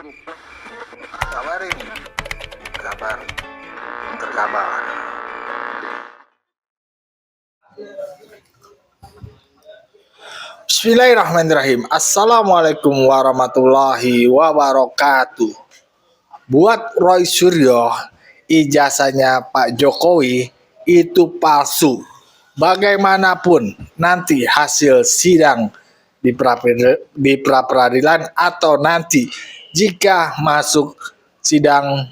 Kabar ini, kabar terkabar. Bismillahirrahmanirrahim. Assalamualaikum warahmatullahi wabarakatuh. Buat Roy Suryo, ijazahnya Pak Jokowi itu palsu. Bagaimanapun nanti hasil sidang di pra-peradilan atau nanti jika masuk sidang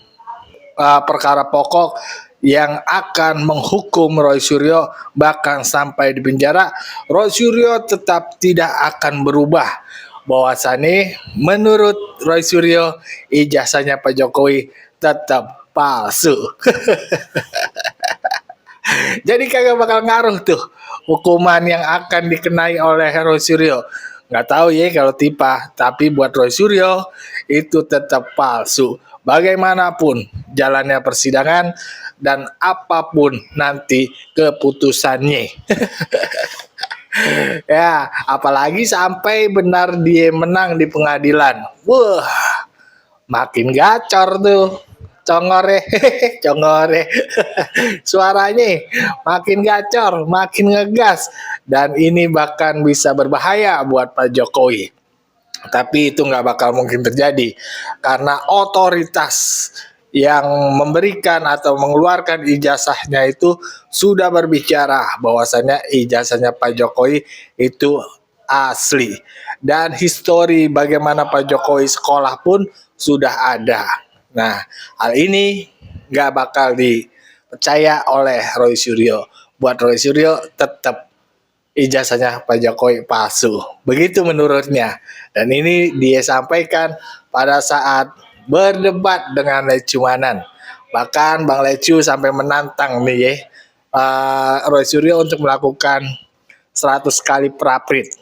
perkara pokok yang akan menghukum Roy Suryo bahkan sampai di penjara, Roy Suryo tetap tidak akan berubah. Bahwasannya menurut Roy Suryo ijazahnya Pak Jokowi tetap palsu. Jadi kagak bakal ngaruh tuh hukuman yang akan dikenai oleh Roy Suryo. Nggak tahu ya kalau Tipa, tapi buat Roy Suryo itu tetap palsu. Bagaimanapun jalannya persidangan dan apapun nanti keputusannya. Ya, apalagi sampai benar dia menang di pengadilan. Wah, makin gacor tuh. Congore, congore. Suaranya makin gacor, makin ngegas. Dan ini bahkan bisa berbahaya buat Pak Jokowi. Tapi itu nggak bakal mungkin terjadi. Karena otoritas yang memberikan atau mengeluarkan ijazahnya itu sudah berbicara bahwasannya ijazahnya Pak Jokowi itu asli. Dan histori bagaimana Pak Jokowi sekolah pun sudah ada. Nah, hal ini nggak bakal dipercaya oleh Roy Suryo. Buat Roy Suryo tetap ijazahnya Pak Jokowi palsu. Begitu menurutnya. Dan ini dia sampaikan pada saat berdebat dengan Lecumanan. Bahkan Bang Lecu sampai menantang nih ya, Roy Suryo untuk melakukan 100 kali praprit.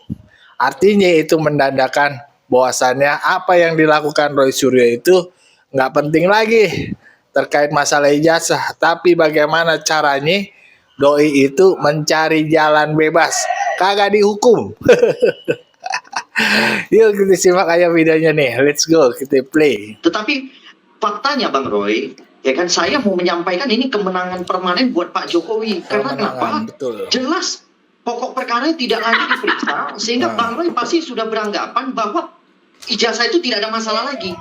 Artinya itu mendandakan bahwasannya apa yang dilakukan Roy Suryo itu nggak penting lagi terkait masalah ijazah, tapi bagaimana caranya doi itu mencari jalan bebas, kagak dihukum. Yuk kita simak aja videonya nih, let's go, kita play. Tetapi faktanya Bang Roy, ya kan saya mau menyampaikan ini kemenangan permanen buat Pak Jokowi. Karena kenapa? Betul. Jelas pokok perkaranya tidak lagi diperiksa, sehingga Bang Roy pasti sudah beranggapan bahwa ijazah itu tidak ada masalah lagi.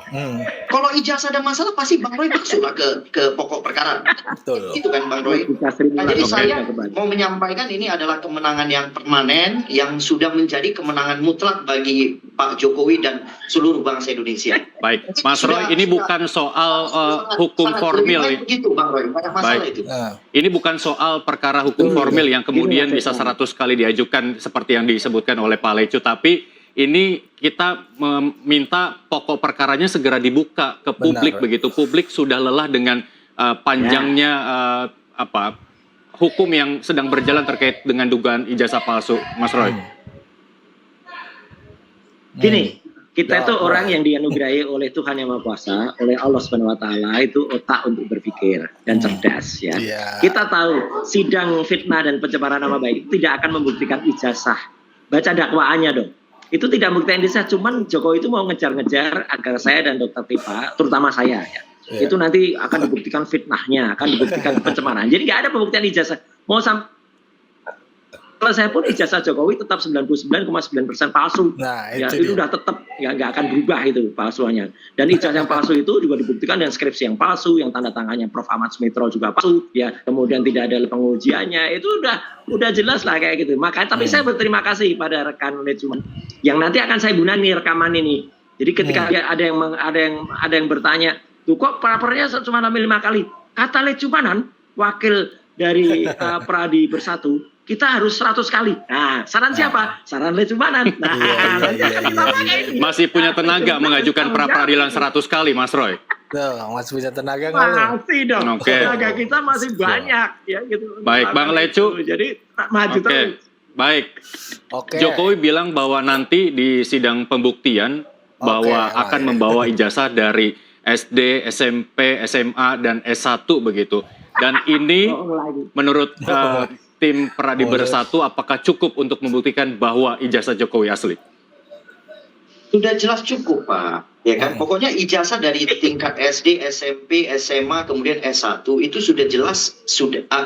Kalau ijazah ada masalah, pasti Bang Roy masuklah ke pokok perkara. Betul. Itu kan Bang Roy. Nah, jadi saya mau menyampaikan ini adalah kemenangan yang permanen, yang sudah menjadi kemenangan mutlak bagi Pak Jokowi dan seluruh bangsa Indonesia. Baik, Mas Roy, ini bukan soal hukum formil. Begitu Bang Roy, banyak masalah itu. Ini bukan soal perkara hukum formil yang kemudian bisa 100 kali diajukan seperti yang disebutkan oleh Pak Lecu, tapi ini kita meminta pokok perkaranya segera dibuka ke publik. Benar. Begitu publik sudah lelah dengan panjangnya hukum yang sedang berjalan terkait dengan dugaan ijazah palsu, Mas Roy. Gini, kita itu orang yang dianugerahi oleh Tuhan Yang Maha Kuasa, oleh Allah Subhanahu Wa Taala itu otak untuk berpikir dan cerdas ya. Kita tahu sidang fitnah dan pencemaran nama baik tidak akan membuktikan ijazah. Baca dakwaannya dong. Itu tidak membuktikan ijazah, cuman Jokowi itu mau ngejar-ngejar agar saya dan Dr. Tipa, terutama saya ya, itu nanti akan dibuktikan fitnahnya, akan dibuktikan pencemaran. Jadi nggak ada pembuktian ijazah. Mau sampai kalau saya pun ijazah Jokowi tetap 99,9% palsu. Nah, itu udah tetap ya nggak akan berubah itu palsuannya. Dan ijazah yang palsu itu juga dibuktikan dengan skripsi yang palsu, yang tanda tangannya Prof. Ahmad Sumitro juga palsu, ya. Kemudian tidak ada pengujiannya, itu udah jelas lah kayak gitu. Makanya tapi saya berterima kasih pada rekan Lecuman yang nanti akan saya gunakan rekaman ini. Jadi ketika ada yang bertanya, tuh kok prapernya cuma ambil 5 kali? Kata Lecumanan, wakil dari Pradi Bersatu, kita harus 100 kali. Nah, saran siapa? Saran Lecumanan. Nah, masih punya tenaga mengajukan pra-peradilan 100 kali, Mas Roy? Masih punya tenaga nggak? Masih dong. Tenaga kita masih banyak ya gitu. Baik, Bang Lecu. Jadi maju terus. Baik. Jokowi bilang bahwa nanti di sidang pembuktian bahwa akan membawa ijazah dari SD, SMP, SMA dan S1 begitu. Dan ini menurut tim Pradi Bersatu apakah cukup untuk membuktikan bahwa ijazah Jokowi asli? Sudah jelas cukup, Pak. Ya kan, pokoknya ijazah dari tingkat SD, SMP, SMA, kemudian S1 itu sudah jelas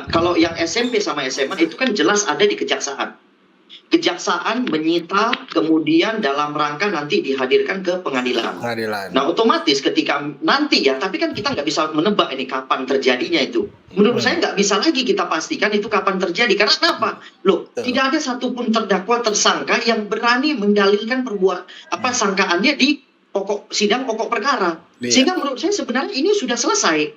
kalau yang SMP sama SMA itu kan jelas ada di kejaksaan. Kejaksaan menyita kemudian dalam rangka nanti dihadirkan ke pengadilan. Nah, otomatis ketika nanti ya, tapi kan kita nggak bisa menebak ini kapan terjadinya itu. Menurut saya nggak bisa lagi kita pastikan itu kapan terjadi. Karena kenapa? Loh, tidak ada satupun terdakwa tersangka yang berani mendalilkan sangkaannya di sidang pokok perkara. Sehingga menurut saya sebenarnya ini sudah selesai.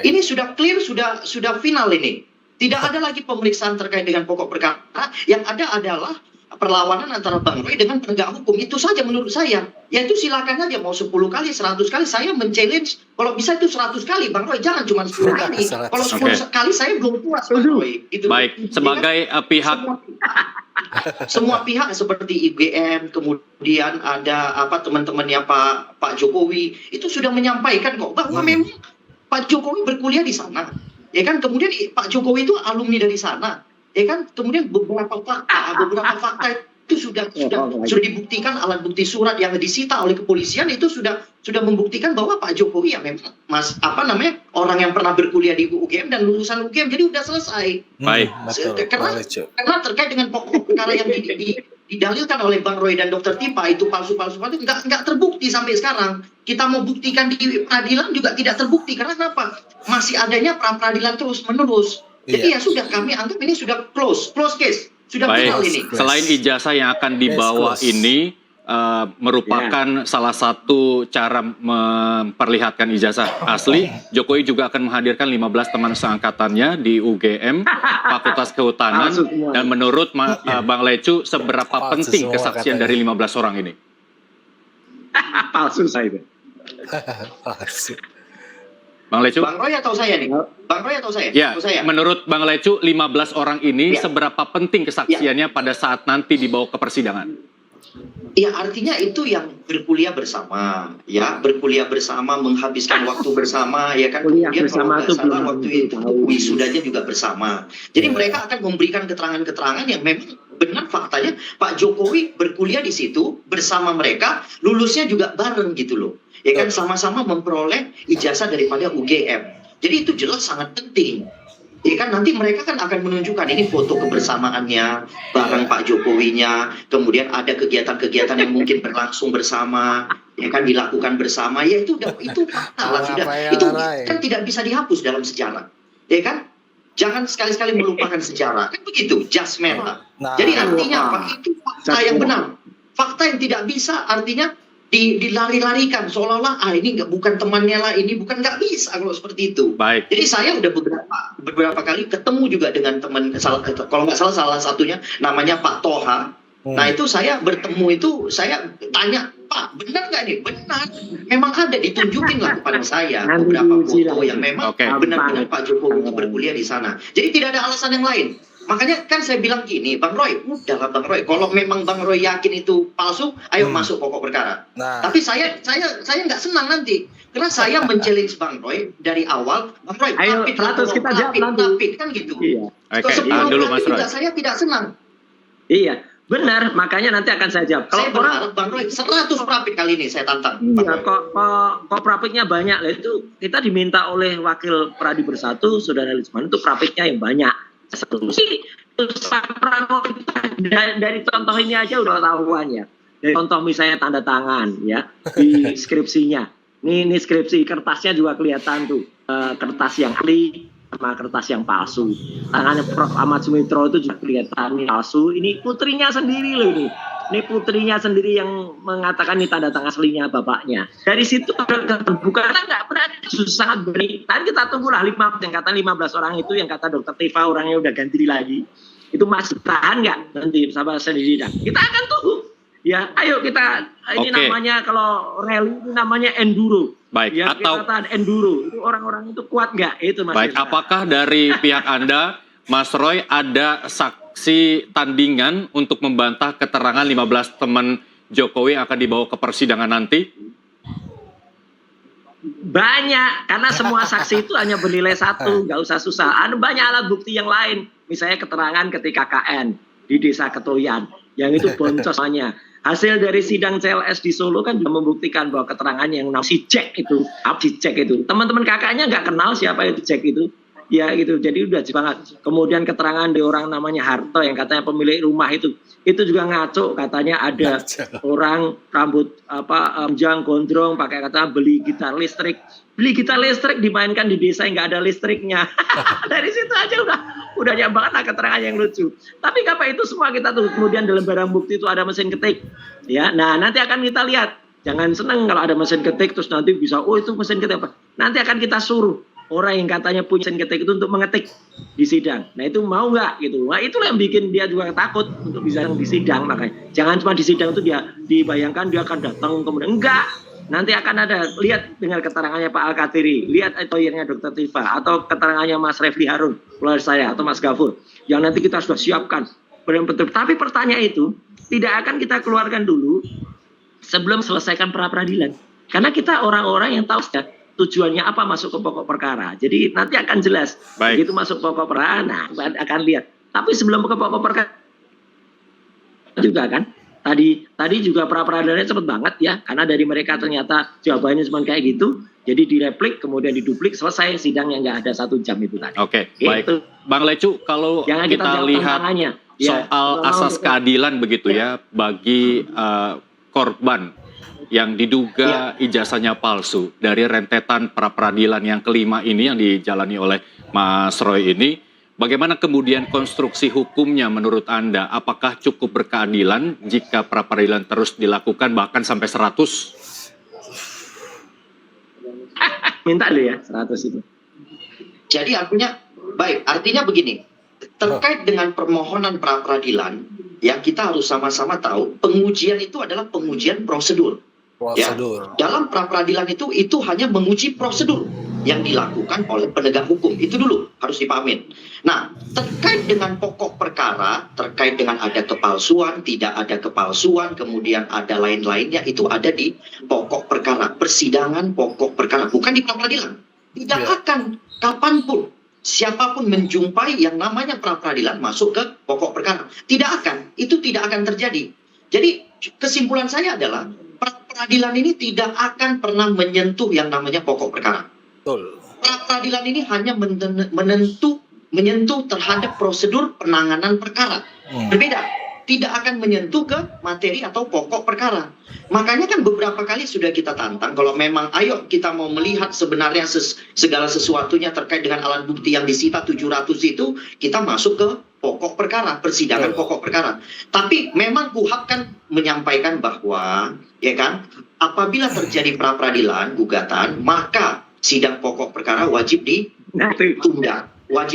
Ini sudah clear, sudah final ini. Tidak ada lagi pemeriksaan terkait dengan pokok perkara. Yang ada adalah perlawanan antara Bang Roy dengan penegak hukum. Itu saja menurut saya. Ya itu silakan aja mau 10 kali, 100 kali. Saya men-challenge kalau bisa itu 100 kali. Bang Roy jangan cuma 10 kali. Kalau 10 kali saya belum puas Bang Roy. Gitu. Baik, sebagai pihak semua pihak seperti IGM, kemudian ada teman-temannya Pak Jokowi itu sudah menyampaikan kok bahwa memang Pak Jokowi berkuliah di sana. Ya kan, kemudian Pak Jokowi itu alumni dari sana. Ya kan, kemudian beberapa fakta itu sudah dibuktikan, alat bukti surat yang disita oleh kepolisian itu sudah membuktikan bahwa Pak Jokowi ya memang orang yang pernah berkuliah di UGM dan lulusan UGM, jadi udah selesai. Baik. Karena terkait dengan pokok perkara yang didalilkan oleh Bang Roy dan Dr. Tipa itu palsu-palsu itu nggak terbukti sampai sekarang. Kita mau buktikan di peradilan juga tidak terbukti. Karena kenapa? Masih adanya pra-peradilan terus-menerus. Jadi ya sudah, kami anggap ini sudah close case. Sudah final ini. Selain ijazah yang akan dibawa ini merupakan salah satu cara memperlihatkan ijazah asli, Jokowi juga akan menghadirkan 15 teman seangkatannya di UGM, Fakultas Kehutanan, dan menurut Bang Lecu, seberapa penting kesaksian dari 15 orang ini? Palsu saya itu. Bang Lecu? Bang Roy atau saya nih? Bang Roy atau saya? Ya, atau saya? menurut Bang Lecu, 15 orang ini seberapa penting kesaksiannya pada saat nanti dibawa ke persidangan? Ya, artinya itu yang berkuliah bersama, menghabiskan waktu bersama, ya kan. Kuliah Kemudian bersama kalau nggak salah waktu itu wisudanya juga bersama. Jadi mereka akan memberikan keterangan-keterangan yang memang benar faktanya Pak Jokowi berkuliah di situ bersama mereka, lulusnya juga bareng gitu loh. Ya kan, sama-sama memperoleh ijazah daripada UGM. Jadi itu jelas sangat penting. Ya kan, nanti mereka kan akan menunjukkan ini foto kebersamaannya bareng Pak Jokowinya, kemudian ada kegiatan-kegiatan yang mungkin berlangsung bersama, ya kan, dilakukan bersama. Ya itu fakta lah sudah. Itu kan tidak bisa dihapus dalam sejarah. Ya kan? Jangan sekali-sekali melupakan sejarah. Kan begitu, just merah. Jadi artinya apa? Itu fakta yang benar. Fakta yang tidak bisa artinya dilari-larikan seolah-olah ini bukan temannya lah, ini bukan, nggak bisa kalau seperti itu. Baik. Jadi saya udah beberapa kali ketemu juga dengan teman, kalau nggak salah satunya namanya Pak Toha. Nah itu saya bertemu itu, saya tanya, Pak benar nggak ini? Benar, memang ada, ditunjukin lah kepada saya beberapa foto yang memang benar-benar Pak Jokowi berkuliah di sana. Jadi tidak ada alasan yang lain. Makanya kan saya bilang gini, Bang Roy, udahlah Bang Roy, kalau memang Bang Roy yakin itu palsu, ayo masuk pokok perkara. Tapi saya nggak senang nanti, karena saya men-challenge Bang Roy dari awal, Bang Roy, ayo, kita jawab nanti, kan gitu. Iya. Tahan dulu Mas Roy. Saya tidak senang. Iya, benar, makanya nanti akan saya jawab. Saya berharap Bang Roy 100 prapit kali ini saya tantang. Iya, kok prapitnya banyak lah, itu kita diminta oleh Wakil Pradi Bersatu, Saudara Lisman, itu prapitnya yang banyak. Dari contoh ini aja udah tahuan ya. Dari contoh misalnya tanda tangan ya di skripsinya. Ini skripsi, kertasnya juga kelihatan tuh, kertas yang asli sama kertas yang palsu. Tangannya Prof. Ahmad Sumitro itu juga kelihatan palsu. Ini putrinya sendiri loh ini. Ini putrinya sendiri yang mengatakan ini tanda tangan aslinya bapaknya. Dari situ bukan nggak berani, sangat berani. Nanti kita tunggulah 15 yang kata 15 orang itu, yang kata Dr. Tifa orangnya udah ganti lagi. Itu masih tahan nggak nanti sama sendiri? Kita akan tunggu. Ya, ayo kita, ini namanya kalau rally ini namanya enduro. Baik, ya, atau kita enduro. Itu orang-orang itu kuat nggak? Itu Mas. Baik, apakah dari pihak Anda, Mas Roy, ada saksi tandingan untuk membantah keterangan 15 teman Jokowi yang akan dibawa ke persidangan nanti? Banyak, karena semua saksi itu hanya bernilai 1, nggak usah susah. Ada banyak alat bukti yang lain, misalnya keterangan ketika KN di Desa Ketoyan, yang itu boncos hanya. Hasil dari sidang CLS di Solo kan juga membuktikan bahwa keterangan yang si Jack itu, teman-teman kakaknya nggak kenal siapa itu Jack itu, ya gitu. Jadi udah banget. Kemudian keterangan dari orang namanya Harto yang katanya pemilik rumah itu juga ngaco, katanya ada orang rambut panjang gondrong pakai kata beli gitar listrik dimainkan di desa yang nggak ada listriknya. Dari situ aja udah banyak banget lah keterangan yang lucu. Tapi apa itu semua kita tuh kemudian dalam barang bukti itu ada mesin ketik, ya. Nah nanti akan kita lihat. Jangan senang kalau ada mesin ketik terus nanti bisa itu mesin ketik apa? Nanti akan kita suruh orang yang katanya punya mesin ketik itu untuk mengetik di sidang. Nah itu mau nggak gitu? Nah itulah yang bikin dia juga takut untuk bisa di sidang. Makanya jangan cuma di sidang itu dia dibayangkan dia akan datang kemudian enggak. Nanti akan ada, lihat dengar keterangannya Pak Al-Katiri, lihat lawyernya Dr. Tifa, atau keterangannya Mas Refli Harun, lawyer saya, atau Mas Gafur, yang nanti kita sudah siapkan. Betul. Tapi pertanyaan itu tidak akan kita keluarkan dulu sebelum selesaikan pra-peradilan. Karena kita orang-orang yang tahu tujuannya apa masuk ke pokok perkara. Jadi nanti akan jelas. Baik. Begitu masuk pokok perkara, nah akan lihat. Tapi sebelum ke pokok perkara juga kan, Tadi juga pra-peradilannya cepet banget ya, karena dari mereka ternyata jawabannya cuma kayak gitu, jadi direplik, kemudian diduplik, selesai sidang yang nggak ada 1 jam itu tadi. Oke, gitu. Baik. Bang Lecu, kalau kita lihat soal asas keadilan begitu ya, bagi korban yang diduga ijazahnya palsu, dari rentetan pra-peradilan yang kelima ini yang dijalani oleh Mas Roy ini, bagaimana kemudian konstruksi hukumnya menurut Anda? Apakah cukup berkeadilan jika pra-peradilan terus dilakukan bahkan sampai 100? Minta dulu ya 100 itu. Jadi artinya begini, terkait dengan permohonan pra-peradilan, ya kita harus sama-sama tahu pengujian itu adalah pengujian prosedur. Ya, dalam pra-peradilan itu hanya menguji prosedur yang dilakukan oleh penegak hukum. Itu dulu harus dipahamin. Nah, terkait dengan pokok perkara, terkait dengan ada kepalsuan, tidak ada kepalsuan, kemudian ada lain-lainnya, itu ada di pokok perkara, persidangan pokok perkara, bukan di pra-peradilan. Tidak akan kapanpun siapapun menjumpai yang namanya pra-peradilan masuk ke pokok perkara. Tidak akan, itu tidak akan terjadi. Jadi kesimpulan saya adalah pra-peradilan ini tidak akan pernah menyentuh yang namanya pokok perkara. Pra-peradilan ini hanya menyentuh terhadap prosedur penanganan perkara. Berbeda, tidak akan menyentuh ke materi atau pokok perkara. Makanya kan beberapa kali sudah kita tantang, kalau memang ayo kita mau melihat sebenarnya segala sesuatunya terkait dengan alat bukti yang disita 700 itu, kita masuk ke pokok perkara, persidangan pokok perkara. Tapi memang KUHAP kan menyampaikan bahwa, ya kan, apabila terjadi pra-peradilan, gugatan, maka sidang pokok perkara wajib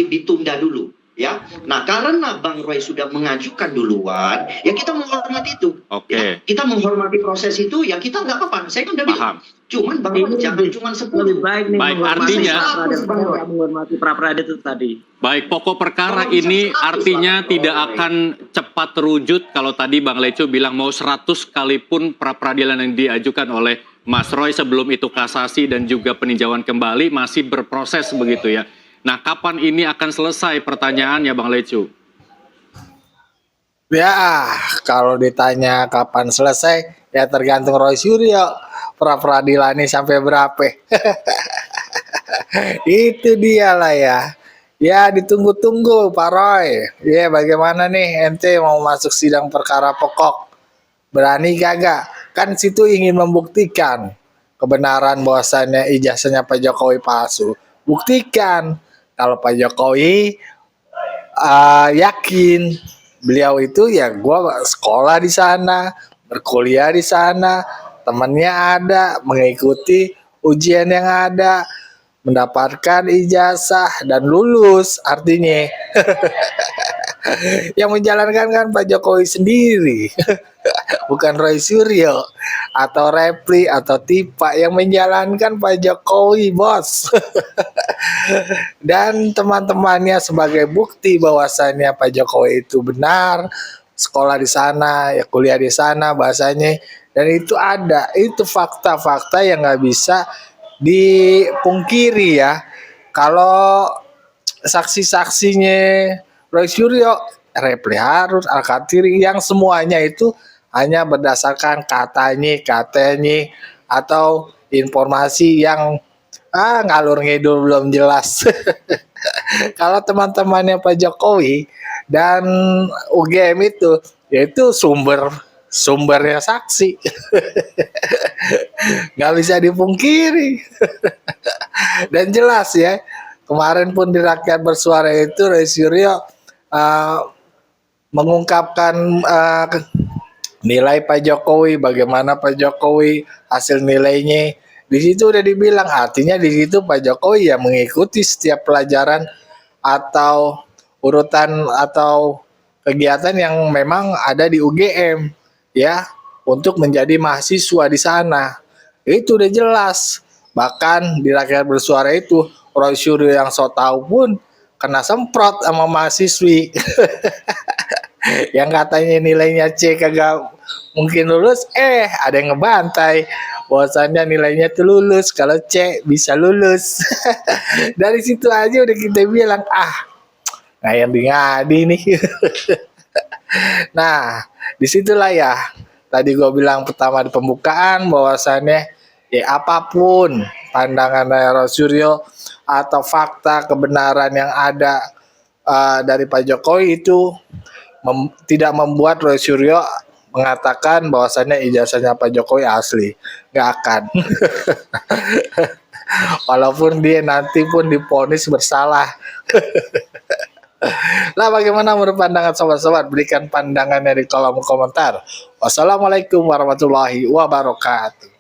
ditunda dulu, ya. Nah, karena Bang Roy sudah mengajukan duluan, ya kita menghormati itu. Oke. Ya, kita menghormati proses itu, ya kita nggak apa-apa. Saya kan udah bilang. Cuman Bang Roy jangan cuma 10. Baik, artinya menghormati pra-peradilan itu tadi. Baik, pokok perkara ini artinya tidak akan cepat terwujud kalau tadi Bang Lecu bilang mau 100 sekalipun pra-peradilan yang diajukan oleh Mas Roy sebelum itu kasasi dan juga peninjauan kembali masih berproses begitu ya. Nah, kapan ini akan selesai pertanyaannya Bang Lecu? Ya, kalau ditanya kapan selesai, ya tergantung Roy Suryo. Pra-peradilan ini sampai berapa? Itu dia lah ya. Ya ditunggu-tunggu Pak Roy. Ya bagaimana nih ente mau masuk sidang perkara pokok? Berani kagak? Kan situ ingin membuktikan kebenaran bahwasannya ijazahnya Pak Jokowi palsu. Buktikan kalau Pak Jokowi yakin beliau itu ya gua sekolah di sana, berkuliah di sana, temannya ada, mengikuti ujian yang ada, mendapatkan ijazah dan lulus artinya. Yang menjalankan kan Pak Jokowi sendiri. Bukan Roy Suryo atau Refli atau Tipa, yang menjalankan Pak Jokowi, bos. Dan teman-temannya sebagai bukti bahwasannya Pak Jokowi itu benar, sekolah di sana, ya kuliah di sana bahasanya. Dan itu ada, itu fakta-fakta yang nggak bisa dipungkiri ya. Kalau saksi-saksinya Roy Suryo, Refli Harun, Al-Katiri, yang semuanya itu hanya berdasarkan katanya atau informasi yang ngalur ngidul belum jelas. Kalau teman-temannya Pak Jokowi dan UGM itu, yaitu sumbernya saksi. Nggak bisa dipungkiri. Dan jelas ya, kemarin pun di Rakyat Bersuara itu Roy Suryo mengungkapkan nilai Pak Jokowi, bagaimana Pak Jokowi, hasil nilainya. Di situ udah dibilang, artinya di situ Pak Jokowi ya mengikuti setiap pelajaran atau urutan atau kegiatan yang memang ada di UGM ya, untuk menjadi mahasiswa di sana. Itu udah jelas. Bahkan di Rakyat Bersuara itu Roy Suryo yang so tahu pun kena semprot sama mahasiswi. Yang katanya nilainya C kagak mungkin lulus, ada yang ngebantai bahwasannya nilainya tuh lulus, kalau C bisa lulus. Dari situ aja udah kita bilang ngadi nih. Nah, disitulah ya tadi gue bilang pertama di pembukaan bahwasannya ya apapun pandangan Roy Suryo atau fakta kebenaran yang ada dari Pak Jokowi itu tidak membuat Roy Suryo mengatakan bahwasannya ijazahnya Pak Jokowi asli. Nggak akan. Walaupun dia nanti pun divonis bersalah. Lah bagaimana menurut pandangan sobat-sobat? Berikan pandangannya di kolom komentar. Wassalamualaikum warahmatullahi wabarakatuh.